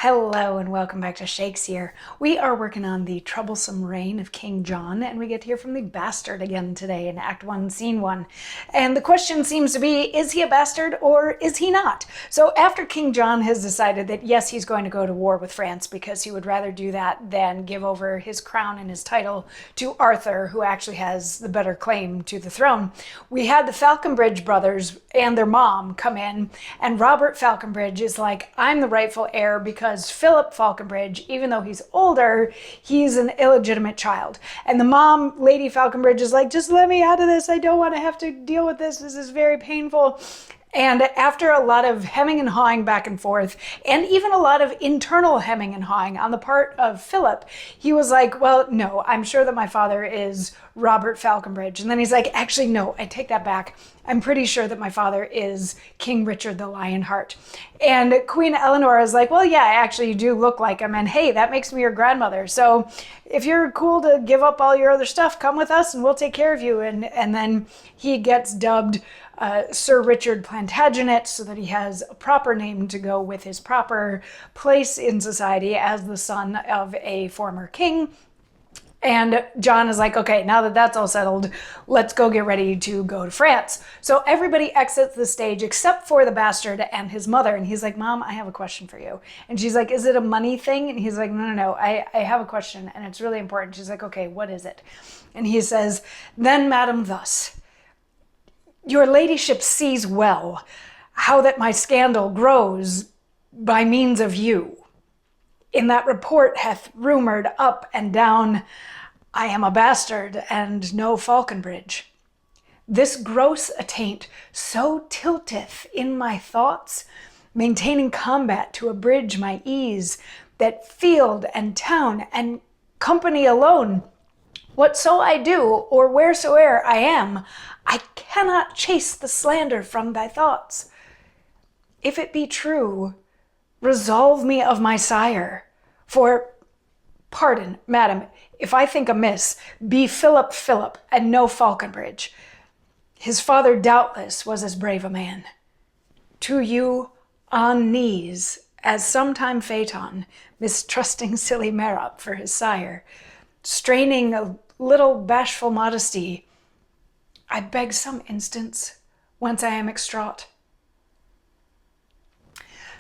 Hello and welcome back to Shakesyear. We are working on the troublesome reign of King John, and we get to hear from the bastard again today in Act 1, Scene 1. And the question seems to be, is he a bastard or is he not? So after King John has decided that yes, he's going to go to war with France because he would rather do that than give over his crown and his title to Arthur, who actually has the better claim to the throne, we had the Falconbridge brothers and their mom come in, and Robert Falconbridge is like, I'm the rightful heir because Philip Falconbridge, even though he's older, he's an illegitimate child. And the mom, Lady Falconbridge, is like, just let me out of this. I don't want to have to deal with this. This is very painful. And after a lot of hemming and hawing back and forth, and even a lot of internal hemming and hawing on the part of Philip, he was like, well, no, I'm sure that my father is Robert Falconbridge. And then he's like, actually, no, I take that back. I'm pretty sure that my father is King Richard the Lionheart. And Queen Eleanor is like, well, yeah, actually, you do look like him. And hey, that makes me your grandmother. So if you're cool to give up all your other stuff, come with us and we'll take care of you. And then he gets dubbed Sir Richard Plantagenet, so that he has a proper name to go with his proper place in society as the son of a former king. And John is like, okay, now that that's all settled, let's go get ready to go to France. So everybody exits the stage except for the bastard and his mother. And he's like, Mom, I have a question for you. And she's like, is it a money thing? And he's like, no, I have a question and it's really important. She's like, okay, what is it? And he says, then, madam, thus. Your ladyship sees well how that my scandal grows by means of you. In that report hath rumored up and down, I am a bastard and no Falconbridge. This gross attaint so tilteth in my thoughts, maintaining combat to abridge my ease, that field and town and company alone, whatso I do, or wheresoe'er I am, I cannot chase the slander from thy thoughts. If it be true, resolve me of my sire. For, pardon, madam, if I think amiss, be Philip, and no Falconbridge. His father doubtless was as brave a man. To you, on knees, as sometime Phaeton, mistrusting silly Merope for his sire, straining a little bashful modesty, I beg some instance whence I am extraught.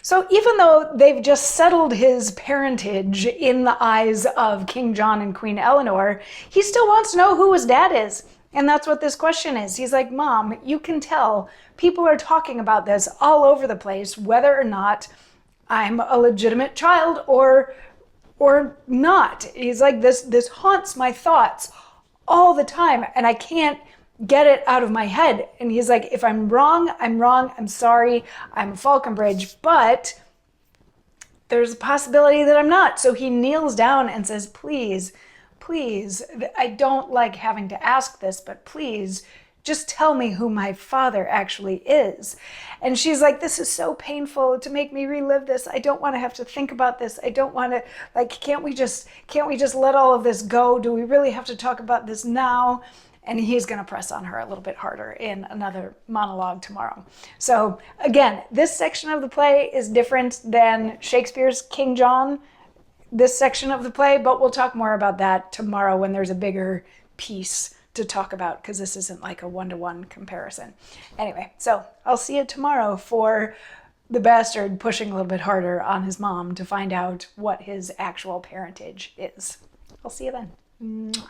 So even though they've just settled his parentage in the eyes of King John and Queen Eleanor, he still wants to know who his dad is. And that's what this question is. He's like, Mom, you can tell people are talking about this all over the place, whether or not I'm a legitimate child or not. He's like, this haunts my thoughts all the time and I can't get it out of my head. And he's like, if I'm wrong, I'm wrong. I'm sorry. I'm a Falconbridge, but there's a possibility that I'm not. So he kneels down and says, please, I don't like having to ask this, but please just tell me who my father actually is. And she's like, this is so painful to make me relive this. I don't want to have to think about this. I don't want to, like, can't we just let all of this go? Do we really have to talk about this now? And he's going to press on her a little bit harder in another monologue tomorrow. So again, this section of the play is different than Shakespeare's King John, this section of the play, but we'll talk more about that tomorrow when there's a bigger piece to talk about, because this isn't like a one-to-one comparison. Anyway, so I'll see you tomorrow for the bastard pushing a little bit harder on his mom to find out what his actual parentage is. I'll see you then. Mwah.